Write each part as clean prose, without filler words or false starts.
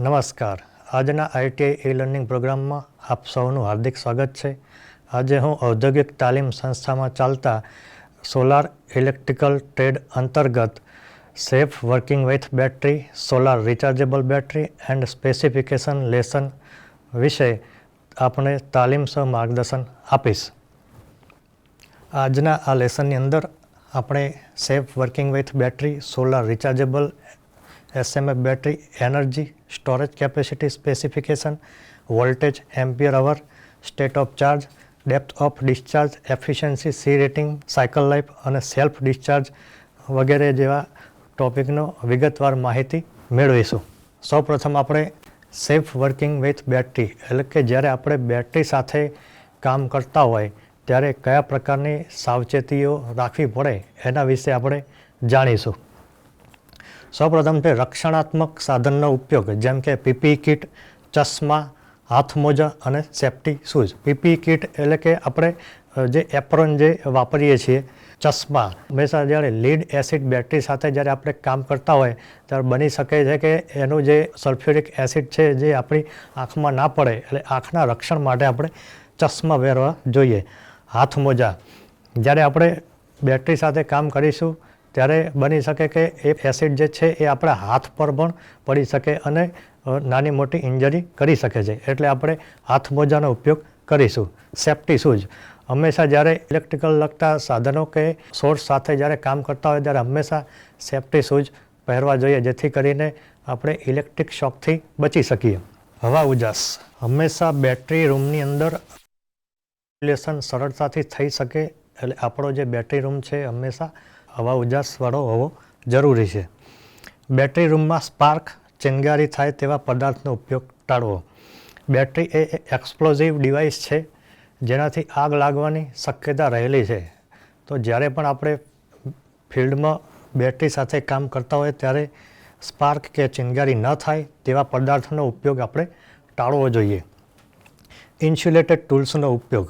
નમસ્કાર. આજના ITI e learning પ્રોગ્રામમાં આપ સૌનું હાર્દિક સ્વાગત છે. આજે હું ઔદ્યોગિક તાલીમ સંસ્થામાં ચાલતા સોલાર ઇલેક્ટ્રિકલ ટ્રેડ અંતર્ગત safe working with battery, solar rechargeable battery and specification lesson વિશે આપણે તાલીમ સહ માર્ગદર્શન આપીશ. આજના આ લેસનની અંદર આપણે safe working with battery, solar rechargeable SMF battery, energy storage capacity specification, voltage, ampere hour, state of charge, depth of discharge, efficiency, C rating, cycle life અને સેલ્ફ ડિસ્ચાર્જ વગેરે જેવા ટોપિકનો વિગતવાર માહિતી મેળવીશું. સૌપ્રથમ આપણે સેફ વર્કિંગ વિથ બેટરી એટલે કે જ્યારે આપણે બેટરી સાથે કામ કરતા હોય ત્યારે કયા પ્રકારની સાવચેતીઓ રાખવી પડે એના વિશે આપણે જાણીશું. સૌપ્રથમ છે રક્ષણાત્મક સાધનનો ઉપયોગ, જેમ કે પીપી કિટ, ચશ્મા, હાથ મોજા અને સેફ્ટી શૂઝ. પીપી કિટ એટલે કે આપણે જે એપ્રોન જે વાપરીએ છીએ, ચશ્મા હંમેશા જ્યારે લીડ એસિડ બેટરી સાથે જ્યારે આપણે કામ કરતા હોય ત્યારે બની શકે છે કે એનું જે સલ્ફ્યુરિક એસિડ છે જે આપણી આંખમાં ના પડે, એટલે આંખના રક્ષણ માટે આપણે ચશ્મા પહેરવા જોઈએ. હાથ મોજા, જ્યારે આપણે બેટરી સાથે કામ કરીશું ત્યારે બની શકે કે એ એસિડ જે છે એ આપણા હાથ પર પણ પડી શકે અને નાની મોટી ઇન્જરી કરી શકે છે, એટલે આપણે હાથ મોજાનો ઉપયોગ કરીશું. સેફ્ટી શૂઝ, હંમેશા જ્યારે ઇલેક્ટ્રિકલ લગતા સાધનો કે સોર્સ સાથે જ્યારે કામ કરતા હોય ત્યારે હંમેશા સેફ્ટી શૂઝ પહેરવા જોઈએ, જેથી કરીને આપણે ઇલેક્ટ્રિક શોકથી બચી શકીએ. હવા ઉજાસ, હંમેશા બેટરી રૂમની અંદર વેન્ટિલેશન સરળતાથી થઈ શકે, એટલે આપણો જે બેટરી રૂમ છે હંમેશા હવા ઉજાસવાળો હોવો જરૂરી છે. બેટરી રૂમમાં સ્પાર્ક, ચિનગારી થાય તેવા પદાર્થનો ઉપયોગ ટાળવો. બેટરી એ એક્સપ્લોઝિવ ડિવાઇસ છે જેનાથી આગ લાગવાની શક્યતા રહેલી છે. તો જ્યારે પણ આપણે ફિલ્ડમાં બેટરી સાથે કામ કરતા હોય ત્યારે સ્પાર્ક કે ચિનગારી ન થાય તેવા પદાર્થનો ઉપયોગ આપણે ટાળવો જોઈએ. ઇન્સ્યુલેટેડ ટૂલ્સનો ઉપયોગ,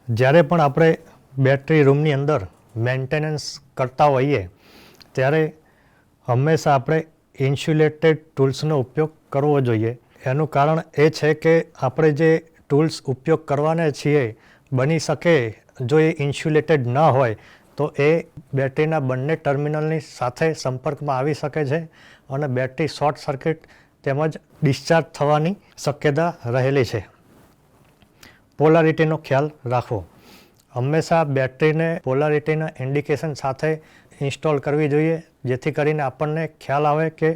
જ્યારે પણ આપણે બેટરી રૂમની અંદર મેન્ટેનન્સ કરતા હોઈએ ત્યારે હંમેશા આપણે ઇન્સ્યુલેટેડ ટૂલ્સનો ઉપયોગ કરવો જોઈએ. એનું કારણ એ છે કે આપણે જે ટૂલ્સ ઉપયોગ કરવાના છીએ બની શકે જો એ ઇન્સ્યુલેટેડ ન હોય તો એ બેટરીના બંને ટર્મિનલની સાથે સંપર્કમાં આવી શકે છે અને બેટરી શોર્ટ સર્કિટ તેમજ ડિસ્ચાર્જ થવાની શક્યતા રહેલી છે. પોલારિટીનો ખ્યાલ રાખવો, હંમેશા બેટરીને પોલારિટીના ઇન્ડિકેશન સાથે ઇન્સ્ટોલ કરવી જોઈએ, જેથી કરીને આપણને ખ્યાલ આવે કે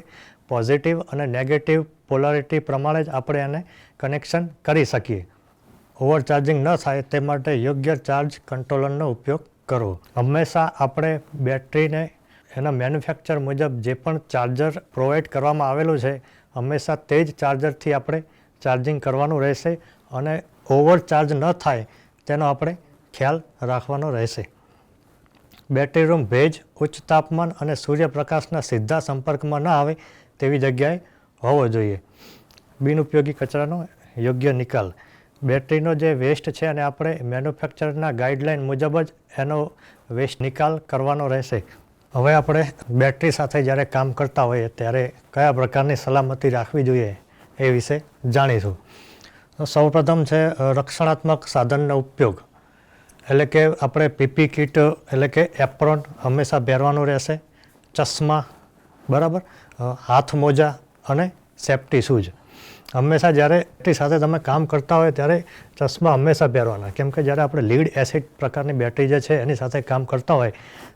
પોઝિટિવ અને નેગેટિવ પોલારિટી પ્રમાણે જ આપણે એને કનેક્શન કરી શકીએ. ઓવરચાર્જિંગ ન થાય તે માટે યોગ્ય ચાર્જ કંટ્રોલરનો ઉપયોગ કરવો. હંમેશા આપણે બેટરીને એના મેન્યુફેક્ચર મુજબ જે પણ ચાર્જર પ્રોવાઈડ કરવામાં આવેલું છે હંમેશા તે જ ચાર્જરથી આપણે ચાર્જિંગ કરવાનું રહેશે અને ઓવરચાર્જ ન થાય તેનો આપણે ખ્યાલ રાખવાનો રહેશે. બેટરી રૂમ ભેજ, ઉચ્ચ તાપમાન અને સૂર્યપ્રકાશના સીધા સંપર્કમાં ન આવે તેવી જગ્યાએ હોવો જોઈએ. બિનઉપયોગી કચરાનો યોગ્ય નિકાલ, બેટરીનો જે વેસ્ટ છે અને આપણે મેન્યુફેક્ચરના ગાઈડલાઇન મુજબ જ એનો વેસ્ટ નિકાલ કરવાનો રહેશે. હવે આપણે બેટરી સાથે જ્યારે કામ કરતા હોઈએ ત્યારે કયા પ્રકારની સલામતી રાખવી જોઈએ એ વિશે જાણીશું. સૌપ્રથમ છે રક્ષણાત્મક સાધનનો ઉપયોગ, એટલે કે આપણે પીપી કિટ એટલે કે એપ્રોન હંમેશા પહેરવાનું રહેશે. ચશ્મા, બરાબર, હાથ મોજા અને સેફ્ટી શૂઝ. હંમેશા જ્યારે બેટરી સાથે તમે કામ કરતા હોય ત્યારે ચશ્મા હંમેશા પહેરવાના, કેમ કે જ્યારે આપણે લીડ એસિડ પ્રકારની બેટરી જે છે એની સાથે કામ કરતા હોય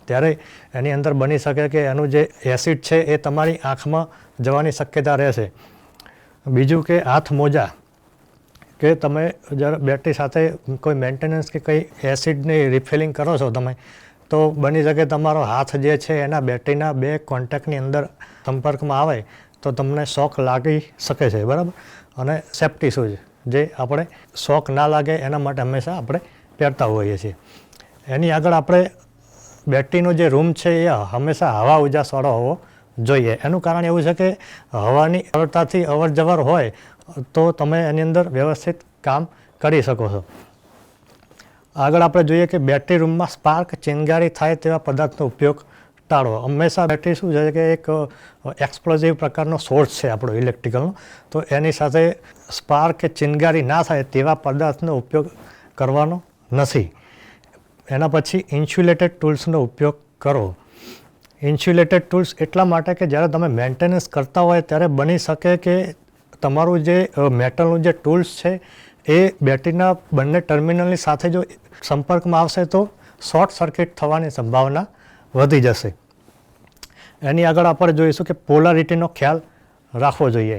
ત્યારે એની અંદર બની શકે કે એનું જે એસિડ છે એ તમારી આંખમાં જવાની શક્યતા રહેશે. બીજું કે હાથ મોજા, કે તમે જ્યારે બેટરી સાથે કોઈ મેન્ટેનન્સ કે કંઈ એસિડની રિફિલિંગ કરો છો તમે, તો બની શકે તમારો હાથ જે છે એના બેટરીના બે કોન્ટેક્ટની અંદર સંપર્કમાં આવે તો તમને શોક લાગી શકે છે, બરાબર. અને સેફ્ટી શૂઝ, જે આપણે શોક ના લાગે એના માટે હંમેશા આપણે પહેરતા હોઈએ છીએ. એની આગળ આપણે બેટરીનો જે રૂમ છે એ હંમેશા હવા ઉજાસવાળો હોવો જોઈએ. એનું કારણ એવું છે કે હવાની સરળતાથી અવર જવર હોય તો તમે એની અંદર વ્યવસ્થિત કામ કરી શકો છો. આગળ આપણે જોઈએ કે બેટરી રૂમમાં સ્પાર્ક, ચિનગારી થાય તેવા પદાર્થનો ઉપયોગ ટાળવો. હંમેશા બેટરી શું છે કે એક એક્સપ્લોઝિવ પ્રકારનો સોર્સ છે આપણો ઇલેક્ટ્રિકલનો, તો એની સાથે સ્પાર્ક કે ચિનગારી ના થાય તેવા પદાર્થનો ઉપયોગ કરવાનો નથી. એના પછી ઇન્સ્યુલેટેડ ટૂલ્સનો ઉપયોગ કરો. ઇન્સ્યુલેટેડ ટૂલ્સ એટલા માટે કે જ્યારે તમે મેન્ટેનન્સ કરતા હોય ત્યારે બની શકે કે તમારું જે મેટલનું જે ટૂલ્સ છે એ બેટરીના બંને ટર્મિનલની સાથે જો સંપર્કમાં આવશે તો શોર્ટ સર્કિટ થવાની સંભાવના વધી જશે. એની આગળ આપણે જોઈશું કે પોલારિટીનો ખ્યાલ રાખવો જોઈએ.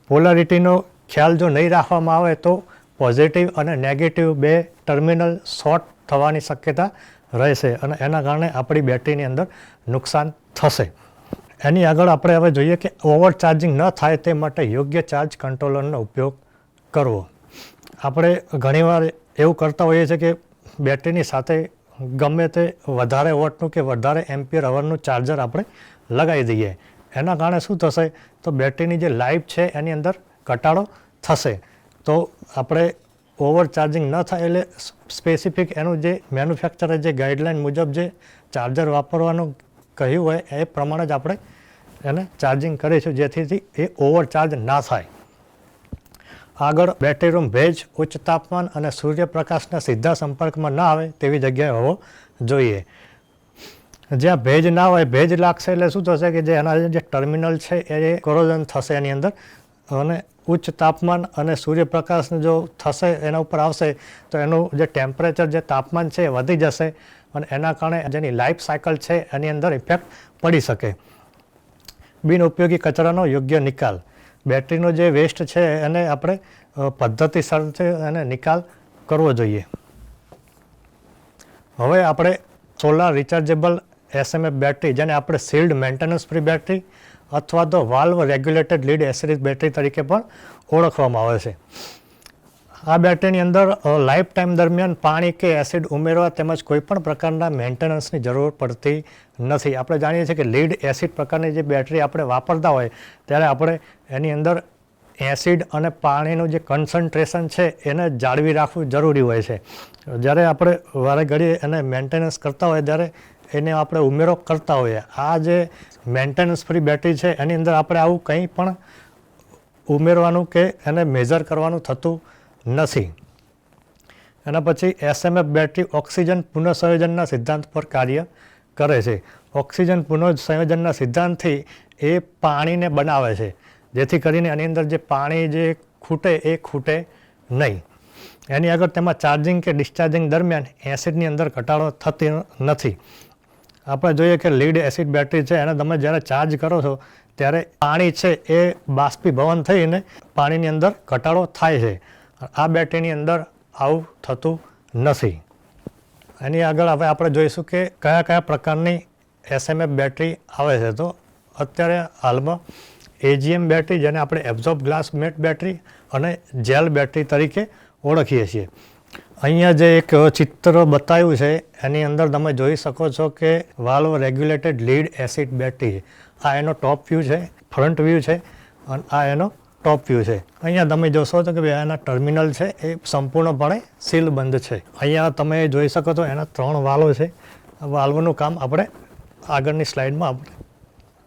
પોલારિટીનો ખ્યાલ જો નહીં રાખવામાં આવે તો પોઝિટિવ અને નેગેટિવ બે ટર્મિનલ શોર્ટ થવાની શક્યતા રહેશે અને એના કારણે આપણી બેટરીની અંદર નુકસાન થશે. એની આગળ આપણે હવે જોઈએ કે ઓવરચાર્જિંગ ન થાય તે માટે યોગ્ય ચાર્જ કંટ્રોલરનો ઉપયોગ કરવો. આપણે ઘણીવાર એવું કરતા હોઈએ છીએ કે બેટરીની સાથે ગમે તે વધારે વોટનું કે વધારે એમ્પિયર અવરનું ચાર્જર આપણે લગાવી દઈએ. એના કારણે શું થશે તો બેટરીની જે લાઈફ છે એની અંદર ઘટાડો થશે. તો આપણે ઓવરચાર્જિંગ ન થાય એટલે સ્પેસિફિક એનું જે મેન્યુફેક્ચરે જે ગાઈડલાઇન મુજબ જે ચાર્જર વાપરવાનું કહ્યું હોય એ પ્રમાણે જ આપણે એને ચાર્જિંગ કરીશું જેથી એ ઓવરચાર્જ ના થાય. આગળ બેટરી રૂમ ભેજ, ઉચ્ચ તાપમાન અને સૂર્યપ્રકાશના સીધા સંપર્કમાં ના આવે તેવી જગ્યાએ હોવો જોઈએ. જ્યાં ભેજ ના હોય, ભેજ લાગશે એટલે શું થશે કે જે એના જે ટર્મિનલ છે એ કોરોઝન થશે એની અંદર અને ઉચ્ચ તાપમાન અને સૂર્યપ્રકાશ જો થશે એના ઉપર આવશે તો એનું જે ટેમ્પરેચર જે તાપમાન છે એ વધી જશે અને એના કારણે જેની લાઈફ સાયકલ છે એની અંદર ઇફેક્ટ પડી શકે. બિનઉપયોગી કચરાનો યોગ્ય નિકાલ. બેટરીનો જે વેસ્ટ છે એને આપણે પદ્ધતિસર એને નિકાલ કરવો જોઈએ. હવે આપણે સોલાર રિચાર્જેબલ એસએમએફ બેટરી જેને આપણે સીલ્ડ મેન્ટેનન્સ ફ્રી બેટરી અથવા તો valve regulated lead acid battery તરીકે પણ ઓળખવામાં આવે છે. આ બેટરીની અંદર લાઈફ ટાઈમ દરમિયાન પાણી કે એસિડ ઉમેરવા તેમજ કોઈપણ પ્રકારના મેન્ટેનન્સની જરૂર પડતી નથી. આપણે જાણીએ છીએ કે લીડ એસિડ પ્રકારની જે બેટરી આપણે વાપરતા હોય ત્યારે આપણે એની અંદર એસિડ અને પાણીનું જે કન્સન્ટ્રેશન છે એને જાળવી રાખવું જરૂરી હોય છે. જ્યારે આપણે વારે ઘડીએ એને મેન્ટેનન્સ કરતા હોય ત્યારે એને આપણે ઉમેરો કરતા હોઈએ. આ જે મેન્ટેનન્સ ફ્રી બેટરી છે એની અંદર આપણે આવું કંઈ પણ ઉમેરવાનું કે એને મેઝર કરવાનું થતું નથી. એના પછી એસએમએફ બેટરી ઓક્સિજન પુનઃસંયોજનના સિદ્ધાંત પર કાર્ય કરે છે. ઓક્સિજન પુનઃસંયોજનના સિદ્ધાંતથી એ પાણીને બનાવે છે જેથી કરીને એની અંદર જે પાણી જે ખૂટે એ ખૂટે નહીં. એની આગળ તેમાં ચાર્જિંગ કે ડિસ્ચાર્જિંગ દરમિયાન એસિડની અંદર ઘટાડો થતી નથી. આપણે જોઈએ કે લીડ એસિડ બેટરી છે એને તમે જ્યારે ચાર્જ કરો છો ત્યારે પાણી છે એ બાષ્પીભવન થઈને પાણીની અંદર ઘટાડો થાય છે. આ બેટરીની અંદર આવું થતું નથી. એની આગળ હવે આપણે જોઈશું કે કયા કયા પ્રકારની એસએમએફ બેટરી આવે છે. તો અત્યારે હાલમાં એજીએમ બેટરી જેને આપણે એબ્ઝોર્બ ગ્લાસ મેટ બેટરી અને જેલ બેટરી તરીકે ઓળખીએ છીએ. અહીંયા જે એક ચિત્ર બતાવ્યું છે એની અંદર તમે જોઈ શકો છો કે valve regulated lead acid battery છે. આ એનો ટોપ વ્યૂ છે, ફ્રન્ટ વ્યૂ છે અને આ એનો ટોપ વ્યૂ છે. અહીંયા તમે જોશો તો કે ભાઈ એના ટર્મિનલ છે એ સંપૂર્ણપણે સીલ બંધ છે. અહીંયા તમે જોઈ શકો તો એના 3 વાલ્વ છે. આ વાલ્વનું કામ આપણે આગળની સ્લાઇડમાં આપણે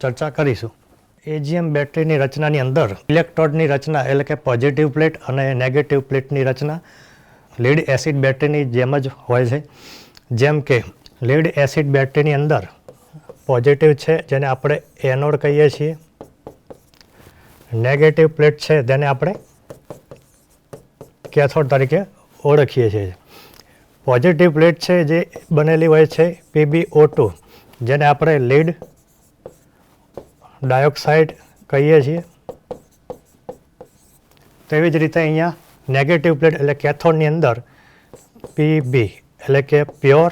ચર્ચા કરીશું. એજીએમ બેટરીની રચનાની અંદર ઇલેક્ટ્રોડની રચના એટલે કે પોઝિટિવ પ્લેટ અને નેગેટિવ પ્લેટની રચના લીડ એસિડ બેટરીની જેમ જ હોય છે. જેમ કે લીડ એસિડ બેટરીની અંદર પોઝિટિવ છે જેને આપણે એનોડ કહીએ છીએ, નેગેટિવ પ્લેટ છે તેને આપણે કેથોડ તરીકે ઓળખીએ છીએ. પોઝિટિવ પ્લેટ છે જે બનેલી હોય છે PbO2 જેને આપણે લીડ ડાયોક્સાઇડ કહીએ છીએ. તેવી જ રીતે અહીંયા નેગેટિવ પ્લેટ એટલે કેથોડની અંદર Pb એટલે કે પ્યોર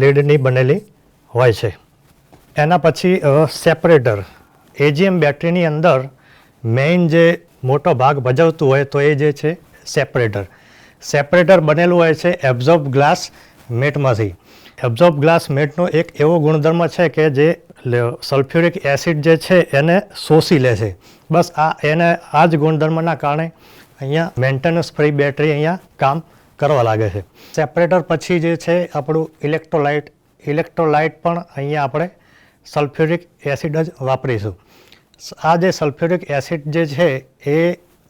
લીડની બનેલી હોય છે. એના પછી સેપરેટર. એજીએમ બેટરીની અંદર મેઇન જે મોટો ભાગ ભજવતું હોય તો એ જે છે સેપરેટર. સેપરેટર બનેલું હોય છે એબ્ઝોર્બ ગ્લાસ મેટમાંથી. એબ્ઝોર્બ ગ્લાસ મેટનો એક એવો ગુણધર્મ છે કે જે સલ્ફ્યુરિક એસિડ જે છે એને શોષી લે છે. બસ આ જ ગુણધર્મના કારણે અહીંયા મેન્ટેનન્સ ફ્રી બેટરી અહીંયા કામ કરવા લાગે છે. સેપરેટર પછી જે છે આપણું ઇલેક્ટ્રોલાઇટ. ઇલેક્ટ્રોલાઇટ પણ અહીંયા આપણે સલ્ફ્યુરિક એસિડ જ વાપરીશું. આ જે સલ્ફ્યુરિક એસિડ જે છે એ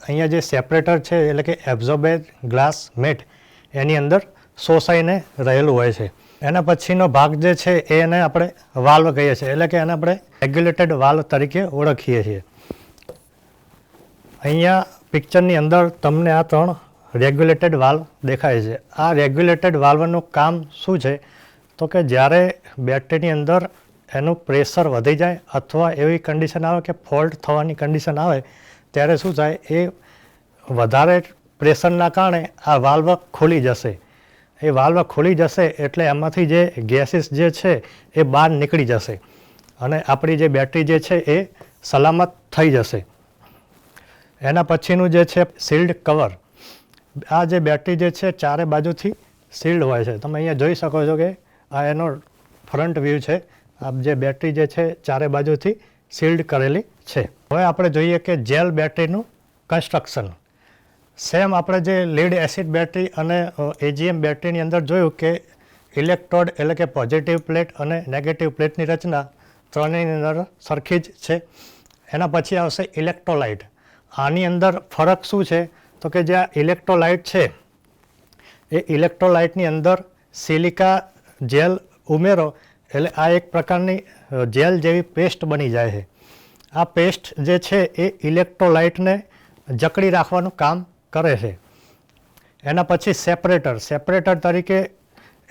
અહીંયા જે સેપરેટર છે એટલે કે એબ્ઝોર્બેડ ગ્લાસ મેટ એની અંદર શોષાઈને રહેલું હોય છે. એના પછીનો ભાગ જે છે એને આપણે વાલ્વ કહીએ છીએ એટલે કે એને આપણે રેગ્યુલેટેડ વાલ્વ તરીકે ઓળખીએ છીએ. અહીંયા પિક્ચરની અંદર તમને આ 3 રેગ્યુલેટેડ વાલ્વ દેખાય છે. આ રેગ્યુલેટેડ વાલ્વનું કામ શું છે તો કે જ્યારે બેટરીની અંદર એનું પ્રેશર વધી જાય અથવા એવી કન્ડિશન આવે કે ફોલ્ટ થવાની કન્ડિશન આવે ત્યારે શું થાય, એ વધારે પ્રેશરના કારણે આ વાલ્વ ખુલી જશે. એ વાલ્વ ખુલી જશે એટલે એમાંથી જે ગેસીસ જે છે એ બહાર નીકળી જશે અને આપણી જે બેટરી જે છે એ સલામત થઈ જશે. એના પછીનું જે છે શિલ્ડ કવર. આ જે બેટરી જે છે ચારે બાજુથી શિલ્ડ હોય છે. તમે અહીંયા જોઈ શકો છો કે આ એનો ફ્રન્ટ વ્યૂ છે. આ જે બેટરી જે છે ચારે બાજુથી શિલ્ડ કરેલી છે. હવે આપણે જોઈએ કે જેલ બેટરીનું કન્સ્ટ્રક્શન. સેમ આપણે જે લીડ એસિડ બેટરી અને એજીએમ બેટરીની અંદર જોયું કે ઇલેક્ટ્રોડ એટલે કે પોઝિટિવ પ્લેટ અને નેગેટિવ પ્લેટની રચના ત્રણેયની અંદર સરખી જ છે. એના પછી આવશે ઇલેક્ટ્રોલાઇટ. આની અંદર ફરક શું છે તો કે જે ઇલેક્ટ્રોલાઇટ છે એ ઇલેક્ટ્રોલાઇટની અંદર સિલિકા જેલ ઉમેરો એટલે આ એક પ્રકારની જેલ જેવી પેસ્ટ બની જાય છે. આ પેસ્ટ જે છે એ ઇલેક્ટ્રોલાઇટને જકડી રાખવાનું કામ કરે છે. એના પછી સેપરેટર તરીકે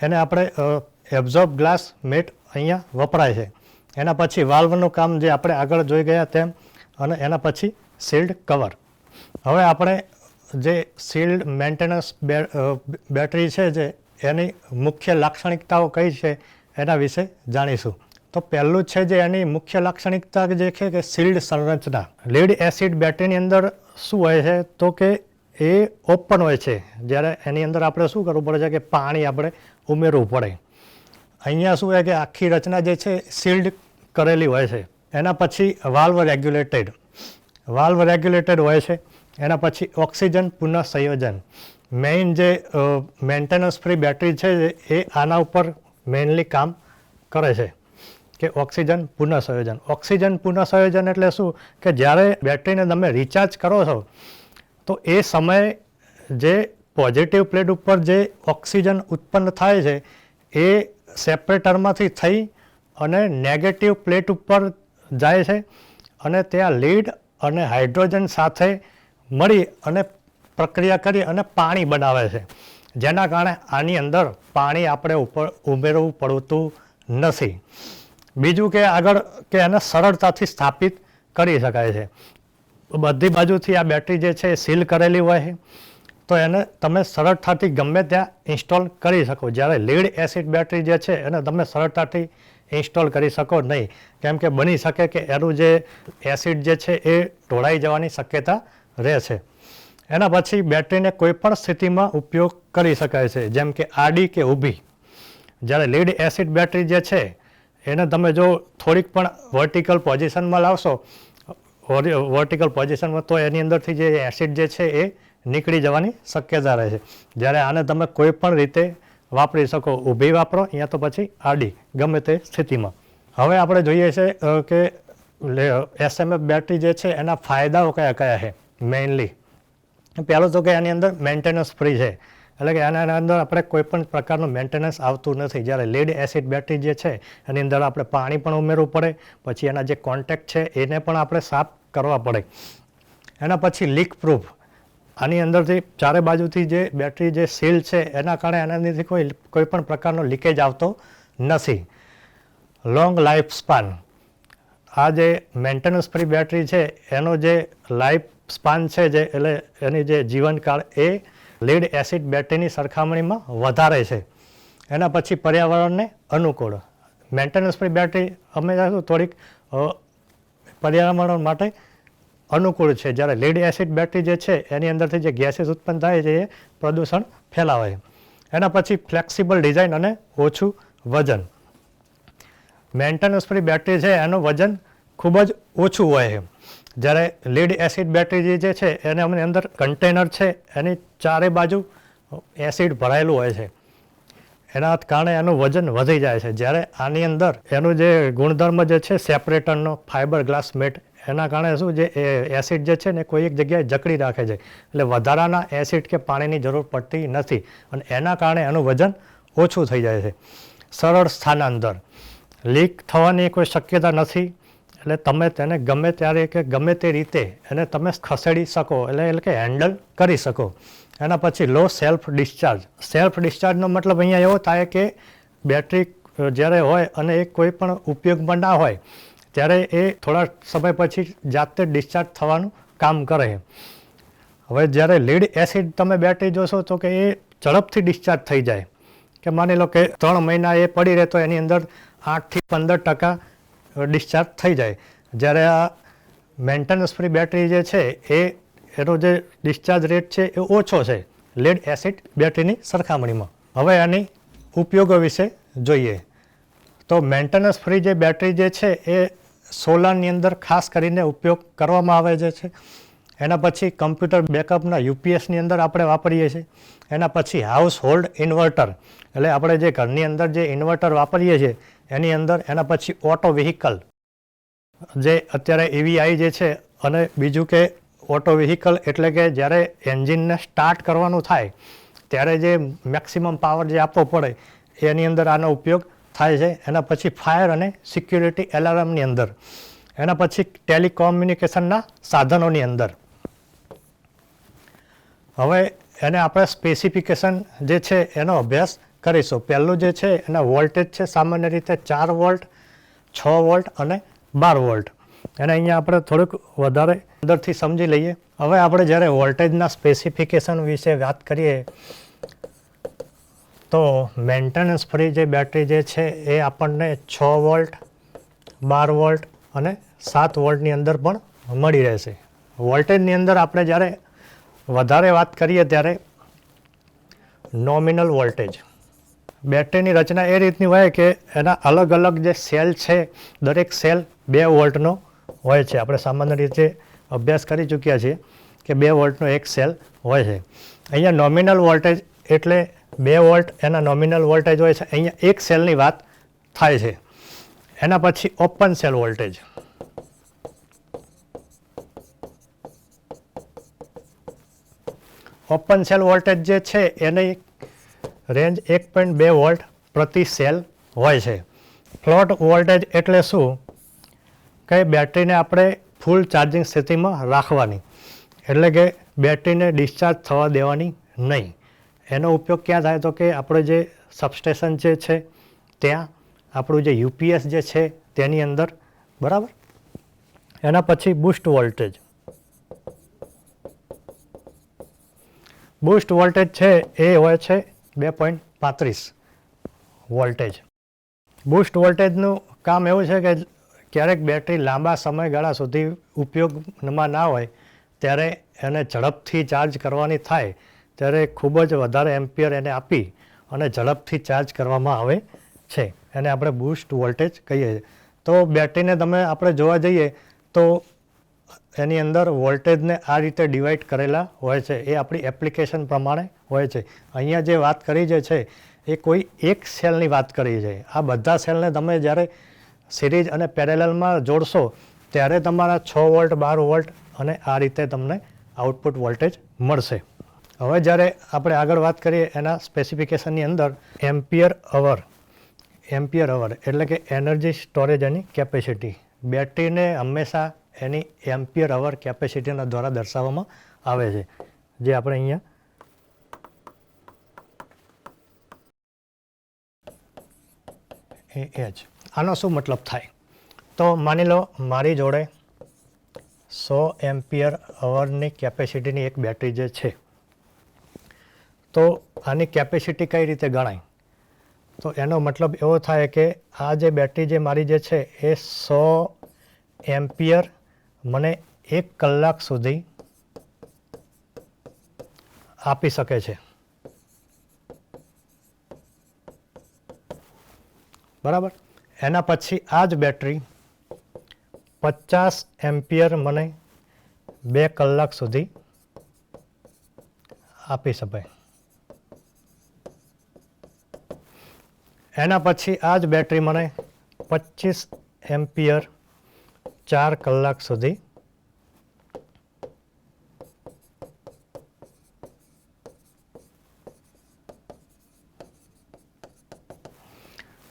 એને આપણે એબ્ઝોર્બ ગ્લાસ મેટ અહીંયા વપરાય છે. એના પછી વાલ્વનું કામ જે આપણે આગળ જોઈ ગયા તેમ અને એના પછી શિલ્ડ કવર. હવે આપણે જે શિલ્ડ મેન્ટેનન્સ બેટરી છે જે એની મુખ્ય લાક્ષણિકતાઓ કઈ છે એના વિશે જાણીશું. તો પહેલું છે જે એની મુખ્ય લાક્ષણિકતા જે છે કે શિલ્ડ સંરચના. લીડ એસિડ બેટરીની અંદર શું હોય છે તો કે એ ઓપન હોય છે. જ્યારે એની અંદર આપણે શું કરવું પડે છે કે પાણી આપણે ઉમેરવું પડે. અહીંયા શું હોય કે આખી રચના જે છે શિલ્ડ કરેલી હોય છે. એના પછી વાલ્વ રેગ્યુલેટેડ હોય છે. એના પછી ઓક્સિજન પુનઃસંયોજન. મેઇન જે મેન્ટેનન્સ ફ્રી બેટરી છે એ આના ઉપર મેઇનલી કામ કરે છે કે ઓક્સિજન પુનઃસંયોજન. ઓક્સિજન પુનઃસંયોજન એટલે શું કે જ્યારે બેટરીને તમે રિચાર્જ કરો છો તો એ સમયે જે પોઝિટિવ પ્લેટ ઉપર જે ઓક્સિજન ઉત્પન્ન થાય છે એ સેપરેટરમાંથી થઈ અને નેગેટિવ પ્લેટ ઉપર જાય છે અને ત્યાં લીડ અને હાઇડ્રોજન સાથે મળી અને પ્રક્રિયા કરી અને પાણી બનાવે છે. જેના કારણે આની અંદર પાણી આપણે ઉપર ઉમેરવું પડતું નથી. બીજું કે આગળ કે એને સરળતાથી સ્થાપિત કરી શકાય છે. બધી બાજુથી આ બેટરી જે છે એ સીલ કરેલી હોય છે તો એને તમે સરળતાથી ગમે ત્યાં ઇન્સ્ટોલ કરી શકો. જ્યારે લીડ એસિડ બેટરી જે છે એને તમે સરળતાથી ઇન્સ્ટોલ કરી શકો નહીં, કેમ કે બની શકે કે એનું જે એસિડ જે છે એ ઢોળાઈ જવાની શક્યતા રહે છે. એના પછી બેટરીને કોઈપણ સ્થિતિમાં ઉપયોગ કરી શકાય છે, જેમ કે આડી કે ઊભી. જ્યારે લીડ એસિડ બેટરી જે છે એને તમે જો થોડીક પણ વર્ટિકલ પોઝિશનમાં લાવશો તો એની અંદરથી જે એસિડ જે છે એ નીકળી જવાની શક્યતા રહે છે. જ્યારે આને તમે કોઈ પણ રીતે વાપરી શકો, ઊભી વાપરો યા તો પછી આડી, ગમે તે સ્થિતિમાં. હવે આપણે જોઈએ છે કે એસએમએફ બેટરી જે છે એના ફાયદાઓ કયા કયા છે. મેઇનલી પહેલું તો કે એની અંદર મેન્ટેનન્સ ફ્રી છે, એટલે કે એના અંદર આપણે કોઈ પણ પ્રકારનું મેન્ટેનન્સ આવતું નથી. જ્યારે લીડ એસિડ બેટરી જે છે એની અંદર આપણે પાણી પણ ઉમેરવું પડે, પછી એના જે કોન્ટેક્ટ છે એને પણ આપણે સાફ કરવા પડે. એના પછી લીક પ્રૂફ. આની અંદરથી ચારે બાજુથી જે બેટરી જે સીલ છે એના કારણે એનાથી કોઈ પણ પ્રકારનો લીકેજ આવતો નથી. Long life span. આ જે મેન્ટેનન્સ ફ્રી બેટરી છે એનો જે લાઈફ સ્પાન છે જે એટલે એની જે જીવનકાળ એ લીડ એસિડ બેટરીની સરખામણીમાં વધારે છે. એના પછી પર્યાવરણને અનુકૂળ. મેન્ટેનન્સ ફ્રી બેટરી હંમેશા થોડીક પર્યાવરણ માટે અનુકૂળ છે, જ્યારે લીડ એસિડ બેટરી જે છે એની અંદરથી જે ગેસીસ ઉત્પન્ન થાય છે એ પ્રદૂષણ ફેલાવે છે. એના પછી ફ્લેક્સિબલ ડિઝાઇન અને ઓછું વજન. મેન્ટેનન્સ ફ્રી બેટરી છે એનું વજન ખૂબ જ ઓછું હોય છે, જ્યારે લીડ એસિડ બેટરી જે છે એની અંદર કન્ટેનર છે એની ચારે બાજુ એસિડ ભરાયેલું હોય છે. એના કારણે એનું વજન વધી જાય છે. જ્યારે આની અંદર એનું જે ગુણધર્મ જે છે સેપરેટરનો ફાઇબર ગ્લાસ મેટ, એના કારણે શું જે એસિડ જે છે ને કોઈ એક જગ્યાએ જકડી રાખે છે, એટલે વધારાના એસિડ કે પાણીની જરૂર પડતી નથી અને એના કારણે એનું વજન ઓછું થઈ જાય છે. સરળ સ્થાનાંતર, લીક થવાની કોઈ શક્યતા નથી, એટલે તમે તેને ગમે ત્યારે કે ગમે તે રીતે એને તમે ખસેડી શકો, એટલે કે હેન્ડલ કરી શકો. એના પછી લો સેલ્ફ ડિસ્ચાર્જ. સેલ્ફ ડિસ્ચાર્જનો મતલબ અહીંયા એવો થાય કે બેટરી જ્યારે હોય અને એ કોઈ પણ ઉપયોગમાં ના હોય ત્યારે એ થોડા સમય પછી જાતે ડિસ્ચાર્જ થવાનું કામ કરે. હવે જ્યારે લીડ એસિડ તમે બેટરી જોશો તો કે એ ઝડપથી ડિસ્ચાર્જ થઈ જાય, કે માની લો કે 3 મહિના એ પડી રહે તો એની અંદર 8 થી 15% ડિસ્ચાર્જ થઈ જાય. જ્યારે આ મેન્ટેનન્સ ફ્રી બેટરી જે છે એનો જે ડિસ્ચાર્જ રેટ છે એ ઓછો છે લીડ એસિડ બેટરીની સરખામણીમાં. હવે આની ઉપયોગો વિશે જોઈએ તો મેન્ટેનન્સ ફ્રી જે બેટરી જે છે એ સોલારની અંદર ખાસ કરીને ઉપયોગ કરવામાં આવે છે. એના પછી કમ્પ્યુટર બેકઅપના યુપીએસની અંદર આપણે વાપરીએ છીએ. એના પછી હાઉસ હોલ્ડ ઇન્વર્ટર, એટલે આપણે જે ઘરની અંદર જે ઇન્વર્ટર વાપરીએ છીએ એની અંદર. એના પછી ઓટો વ્હીકલ, જે અત્યારે EVI જે છે, અને બીજું કે ઓટો વ્હીકલ એટલે કે જ્યારે એન્જિનને સ્ટાર્ટ કરવાનું થાય ત્યારે જે મેક્સિમમ પાવર જે આપવો પડે એની અંદર આનો ઉપયોગ થાય છે. એના પછી ફાયર અને સિક્યુરિટી એલાર્મની અંદર. એના પછી ટેલિકોમ્યુનિકેશનના સાધનોની અંદર. હવે એને આપણે સ્પેસિફિકેશન જે છે એનો અભ્યાસ કરીશું. પહેલું જે છે એના વોલ્ટેજ છે સામાન્ય રીતે 4 વોલ્ટ, 6 વોલ્ટ અને 12 વોલ્ટ. એને અહીંયા આપણે થોડુંક વધારે અંદરથી સમજી લઈએ. હવે આપણે જ્યારે વોલ્ટેજના સ્પેસિફિકેશન વિશે વાત કરીએ તો મેન્ટેનન્સ ફ્રી જે બેટરી જે છે એ આપણને 6 વોલ્ટ, 12 વોલ્ટ અને 7 વોલ્ટની અંદર પણ મળી રહેશે. વોલ્ટેજની અંદર આપણે જ્યારે વધારે વાત કરીએ ત્યારે નોમિનલ વોલ્ટેજ. બેટરીની રચના એ રીતની હોય કે એના અલગ અલગ જે સેલ છે, દરેક સેલ 2 વોલ્ટનો હોય છે. આપણે સામાન્ય રીતે અભ્યાસ કરી ચૂક્યા છીએ કે 2 વોલ્ટનો એક સેલ હોય છે. અહીંયા નોમિનલ વોલ્ટેજ એટલે 2 વોલ્ટ એના નોમિનલ વોલ્ટેજ હોય છે. અહીંયા એક સેલની વાત થાય છે. એના પછી open cell voltage. Open cell voltage જે છે એની રેન્જ 1.2 વોલ્ટ પ્રતિ સેલ હોય છે. ફ્લોટ વોલ્ટેજ એટલે શું કે બેટરીને આપણે ફૂલ ચાર્જિંગ સ્થિતિમાં રાખવાની, એટલે કે બેટરીને ડિસ્ચાર્જ થવા દેવાની નહીં. એનો ઉપયોગ ક્યાં થાય તો કે આપણે જે સબસ્ટેશન જે છે ત્યાં, આપણું જે યુપીએસ જે છે તેની અંદર, બરાબર. એના પછી બૂસ્ટ વોલ્ટેજ. બૂસ્ટ વોલ્ટેજ છે એ હોય છે 2.35 વોલ્ટેજ. બૂસ્ટ વોલ્ટેજનું કામ એવું છે કે ક્યારેક બેટરી લાંબા સમયગાળા સુધી ઉપયોગમાં ના હોય ત્યારે એને ઝડપથી ચાર્જ કરવાની થાય ત્યારે ખૂબ જ વધારે એમ્પિયર એને આપી અને ઝડપથી ચાર્જ કરવામાં આવે છે. એને આપણે બૂસ્ટ વોલ્ટેજ કહીએ છીએ. તો બેટરીને તમે આપણે જોવા જઈએ તો એની અંદર વોલ્ટેજને આ રીતે ડિવાઈડ કરેલા હોય છે. એ આપણી એપ્લિકેશન પ્રમાણે હોય છે. અહીંયા જે વાત કરી જે છે એ કોઈ એક સેલની વાત કરી છે. આ બધા સેલને તમે જ્યારે સિરીઝ અને પેરેલલમાં જોડશો ત્યારે તમારા 6 વોલ્ટ, 12 વોલ્ટ અને આ રીતે તમને આઉટપુટ વોલ્ટેજ મળશે. હવે જ્યારે આપણે આગળ વાત કરીએ એના સ્પેસિફિકેશનની અંદર એમ્પિયર અવર. એમ્પિયર અવર એટલે કે એનર્જી સ્ટોરેજ એની કેપેસિટી. બેટરીને હંમેશા એની એમ્પિયર અવર કેપેસિટીના દ્વારા દર્શાવવામાં આવે છે, જે આપણે અહીંયા જ. આનો શું મતલબ થાય તો માની લો મારી જોડે 100 એમ્પિયર અવરની કેપેસિટીની એક બેટરી જે છે, તો આની કેપેસિટી કઈ રીતે ગણાય તો એનો મતલબ એવો થાય કે આ જે બેટરી જે મારી જે છે એ 100 એમ્પિયર મને 1 કલાક સુધી આપી શકે છે, બરાબર. એના પછી આ જ બેટરી 50 એમ્પિયર મને 2 કલાક સુધી આપી શકે. એના પછી આ જ બેટરી મને 25 એમ્પિયર 4 કલાક સુધી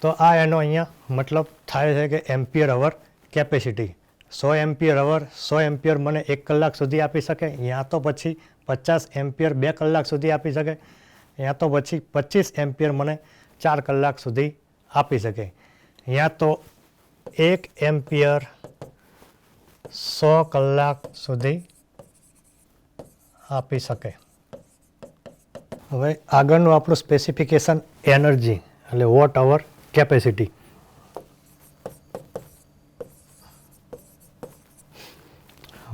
તો આ એનો અહીંયા મતલબ થાય છે કે એમ્પિયર અવર કેપેસિટી 100 એમ્પિયર અવર 100 એમ્પિયર મને 1 કલાક સુધી આપી શકે, યા તો પછી 50 એમ્પિયર 2 કલાક સુધી આપી શકે, યા તો પછી 25 એમ્પિયર મને 4 કલાક સુધી આપી શકે, યા તો 1 એમ્પિયર 100 કલાક સુધી આપી શકે. હવે આગળનું આપણું સ્પેસિફિકેશન એનર્જી એટલે વોટ અવર કેપેસિટી.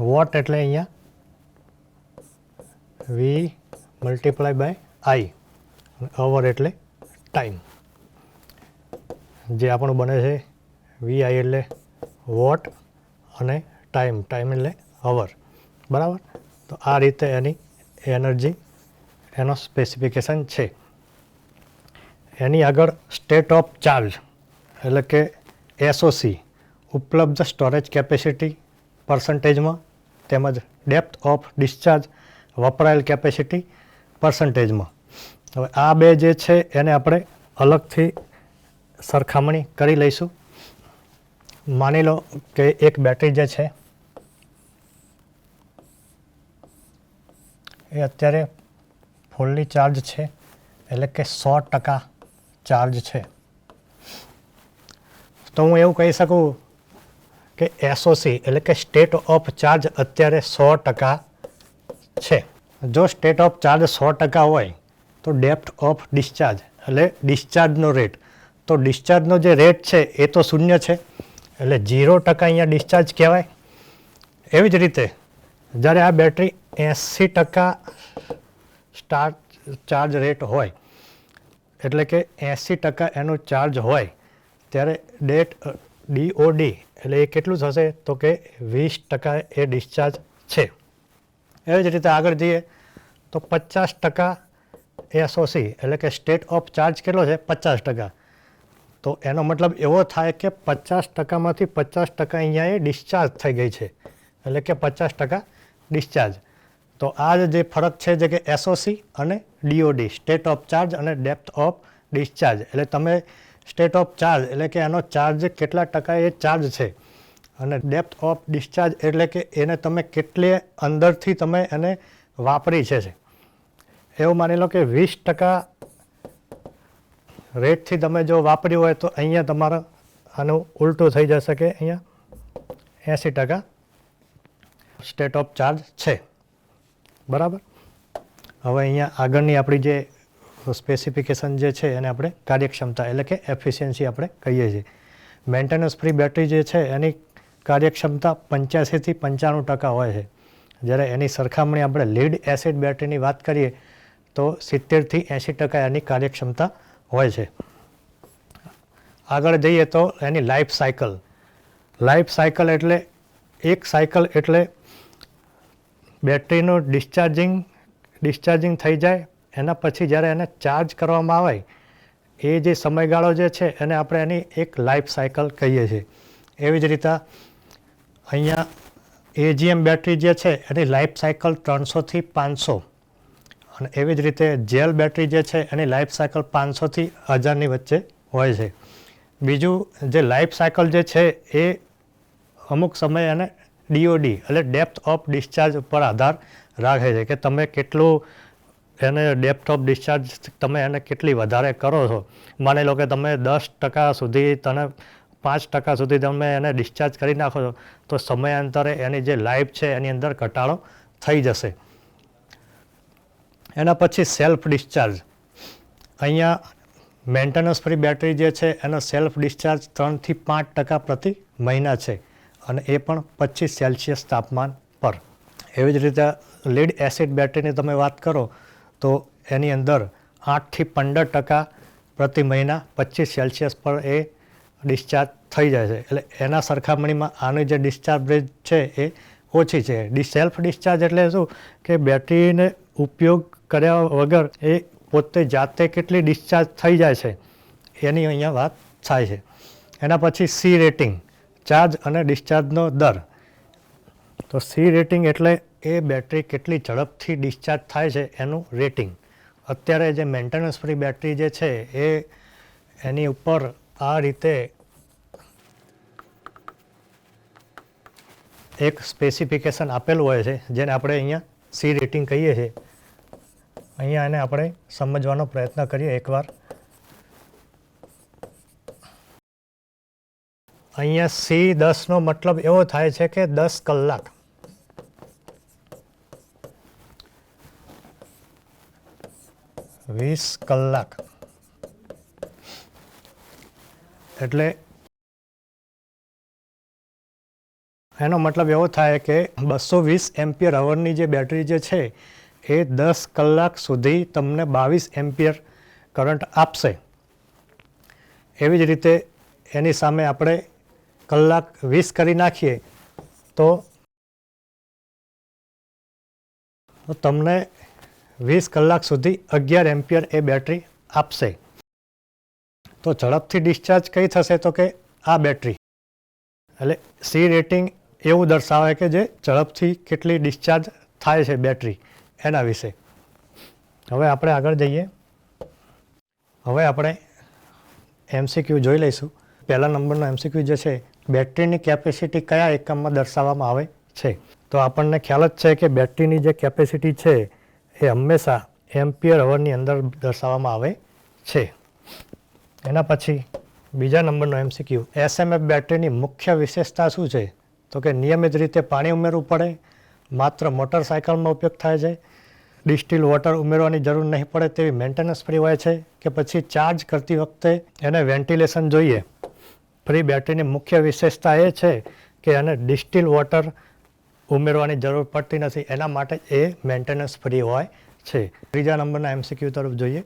વોટ એટલે અહીંયા વી મલ્ટીપ્લાય બાય આઈ, અવર એટલે ટાઈમ. જે આપણું બને છે વી આઈ એટલે વોટ અને ટાઈમ એટલે અવર, બરાબર. તો આ રીતે એની એનર્જી એનો સ્પેસિફિકેશન છે. એની આગળ સ્ટેટ ઓફ ચાર્જ એટલે કે એસઓસી, ઉપલબ્ધ સ્ટોરેજ કેપેસિટી પર્સન્ટેજમાં, તેમજ ડેપ્થ ઓફ ડિસ્ચાર્જ વપરાયેલ કેપેસિટી પર્સન્ટેજમાં. હવે આ બે જે છે એને આપણે અલગથી સરખામણી કરી લઈશું. માની લો કે એક બેટરી જે છે એ અત્યારે ફૂલ્લી ચાર્જ છે, એટલે કે 100% ચાર્જ છે. તો હું એવું કહી શકું કે એસઓસી એટલે કે સ્ટેટ ઓફ ચાર્જ અત્યારે 100% છે. જો સ્ટેટ ઓફ ચાર્જ 100% હોય તો ડેપ્થ ઓફ ડિસ્ચાર્જ એટલે ડિસ્ચાર્જનો રેટ, તો ડિસ્ચાર્જનો જે રેટ છે એ તો 0 છે, એટલે 0% અહીંયા ડિસ્ચાર્જ કહેવાય. એવી જ રીતે જ્યારે આ બેટરી 80% ચાર્જ રેટ હોય, એટલે કે 80% એનો ચાર્જ હોય, ત્યારે ડીઓડી એટલે એ કેટલું થશે તો કે 20% એ ડિસ્ચાર્જ છે. એવી જ રીતે આગળ જઈએ તો 50% એસઓસી એટલે કે સ્ટેટ ઓફ ચાર્જ કેટલો છે 50%. તો એનો મતલબ એવો થાય કે 50%માંથી 50% અહીંયા એ ડિસ્ચાર્જ થઈ ગઈ છે, એટલે કે 50% ડિસ્ચાર્જ. તો આ જે ફરક છે જે કે એસઓસી અને ડીઓડી, સ્ટેટ ઓફ ચાર્જ અને ડેપ્થ ઓફ ડિસ્ચાર્જ. એટલે તમે સ્ટેટ ઓફ ચાર્જ એટલે કે એનો ચાર્જ કેટલા ટકા એ ચાર્જ છે, અને ડેપ્થ ઓફ ડિસ્ચાર્જ એટલે કે એને તમે કેટલી અંદરથી તમે એને વાપરી છે. એવું માની લો કે 20% રેટથી તમે જો વાપર્યું હોય તો અહીંયા તમારે આનું ઉલટું થઈ જશે કે અહીંયા 80% સ્ટેટ ઓફ ચાર્જ છે, બરાબર. હવે અહીંયા આગળની આપણી જે સ્પેસિફિકેશન જે છે એને આપણે કાર્યક્ષમતા એટલે કે એફિશિયન્સી આપણે કહીએ છીએ. મેન્ટેનન્સ ફ્રી બેટરી જે છે એની કાર્યક્ષમતા 85થી 95% હોય છે, જ્યારે એની સરખામણી આપણે લીડ એસિડ બેટરીની વાત કરીએ તો 70થી 80% એની કાર્યક્ષમતા હોય છે. આગળ જઈએ તો એની લાઈફ સાયકલ. લાઈફ સાયકલ એટલે એક સાયકલ એટલે બેટરીનું ડિસ્ચાર્જિંગ થઈ જાય, એના પછી જ્યારે એને ચાર્જ કરવામાં આવે એ જે સમયગાળો જે છે એને આપણે એની એક લાઈફ સાયકલ કહીએ છીએ. એવી જ રીતે અહીંયા એજીએમ બેટરી જે છે એની લાઈફ સાયકલ 300થી 500, અને એવી જ રીતે જેલ બેટરી જે છે એની લાઈફ સાયકલ 500થી 1000ની વચ્ચે હોય છે. બીજું જે લાઈફ સાયકલ જે છે એ અમુક સમયે એને ડીઓડી એટલે ડેપ્થ ઓફ ડિસ્ચાર્જ ઉપર આધાર રાખે છે કે તમે કેટલું એને ડેપ્થ ઓફ ડિસ્ચાર્જ તમે એને કેટલી વધારે કરો છો. માની લો કે તમે 10% સુધી 5% સુધી તમે એને ડિસ્ચાર્જ કરી નાખો છો તો સમયાંતરે એની જે લાઈફ છે એની અંદર ઘટાડો થઈ જશે. એના પછી સેલ્ફ ડિસ્ચાર્જ. અહીંયા મેન્ટેનન્સ ફ્રી બેટરી જે છે એનો સેલ્ફ ડિસ્ચાર્જ 3થી 5% પ્રતિ મહિના છે, અને એ પણ 25 સેલ્સિયસ તાપમાન પર. એવી જ રીતે લીડ એસિડ બેટરીની તમે વાત કરો તો એની અંદર 8થી 15% પ્રતિ મહિના 25 સેલ્સિયસ પર એ ડિસ્ચાર્જ થઈ જાય છે. એટલે એના સરખામણીમાં આની જે ડિસ્ચાર્જ રેટ છે એ ઓછી છે. સેલ્ફ ડિસ્ચાર્જ એટલે શું કે બેટરીને ઉપયોગ કર્યા વગર એ પોતે જાતે કેટલી ડિસ્ચાર્જ થઈ જાય છે એની અહીંયા વાત થાય છે. એના પછી સી રેટિંગ, ચાર્જ અને ડિસ્ચાર્જનો દર. તો સી રેટિંગ એટલે એ બેટરી કેટલી ઝડપથી ડિસ્ચાર્જ થાય છે એનું રેટિંગ. અત્યારે જે મેન્ટેનન્સ ફ્રી બેટરી જે છે એ એની ઉપર આ રીતે એક સ્પેસિફિકેશન આપેલું હોય છે જેને આપણે અહીંયા સી રેટિંગ કહીએ છીએ. અહીંયા એને આપણે સમજવાનો પ્રયત્ન કરીએ એકવાર. અહીંયા C10નો મતલબ એવો થાય છે કે 10 કલાક. વીસ કલાક એટલે એનો મતલબ એવો થાય કે 220 એમ્પિયર અવરની જે બેટરી જે છે એ 10 કલાક સુધી તમને 22 એમ્પિયર કરંટ આપશે. એવી જ રીતે એની સામે આપણે કલાક 20 કરી નાખીએ તો તમને 20 કલાક સુધી 11 એમ્પિયર એ બેટરી આપશે. તો ઝડપથી ડિસ્ચાર્જ કઈ થશે તો કે આ બેટરી. એટલે સી રેટિંગ એવું દર્શાવે કે જે ઝડપથી કેટલી ડિસ્ચાર્જ થાય છે બેટરી એના વિશે. હવે આપણે આગળ જઈએ. હવે આપણે MCQ જોઈ લઈશું. પહેલા નંબરનો MCQ જે છે, બેટરીની કેપેસિટી કયા એકમમાં દર્શાવવામાં આવે છે? તો આપણને ખ્યાલ જ છે કે બેટરીની જે કેપેસિટી છે એ હંમેશા એમ્પિયર અવરની અંદર દર્શાવવામાં આવે છે. એના પછી બીજા નંબરનો MCQ, SMF બેટરીની મુખ્ય વિશેષતા શું છે? તો કે નિયમિત રીતે પાણી ઉમેરવું પડે, માત્ર મોટરસાયકલમાં ઉપયોગ થાય છે, ડિસ્ટિલ વોટર ઉમેરવાની જરૂર નહીં પડે તેવી મેન્ટેનન્સ ફ્રી હોય છે, કે પછી ચાર્જ કરતી વખતે એને વેન્ટિલેશન જોઈએ. ફ્રી બેટરીની મુખ્ય વિશેષતા એ છે કે એને ડિસ્ટિલ વોટર ઉમેરવાની જરૂર પડતી નથી, એના માટે એ મેન્ટેનન્સ ફ્રી હોય છે. ત્રીજા નંબરના MCQ તરફ જોઈએ.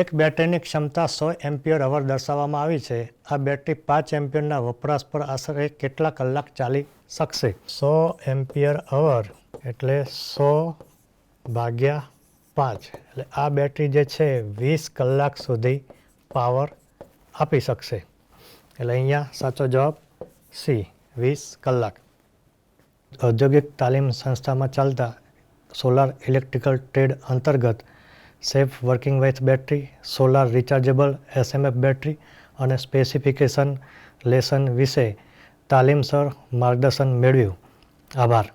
એક બેટરીની ક્ષમતા 100 એમ્પિયર અવર દર્શાવવામાં આવી છે. આ બેટરી 5 એમ્પિયરના વપરાશ પર આશરે કેટલા કલાક ચાલી શકશે? 100 એમ્પિયર અવર એટલે 100/5 એટલે આ બેટરી જે છે 20 કલાક સુધી પાવર આપી શકશે. એટલે અહીંયા સાચો જવાબ સી, 20 કલાક. ઔદ્યોગિક તાલીમ સંસ્થામાં ચાલતા સોલાર ઇલેક્ટ્રિકલ ટ્રેડ અંતર્ગત safe working with battery, solar rechargeable SMF battery અને સ્પેસિફિકેશન લેસન વિશે તાલીમસર માર્ગદર્શન મેળવ્યું. આભાર.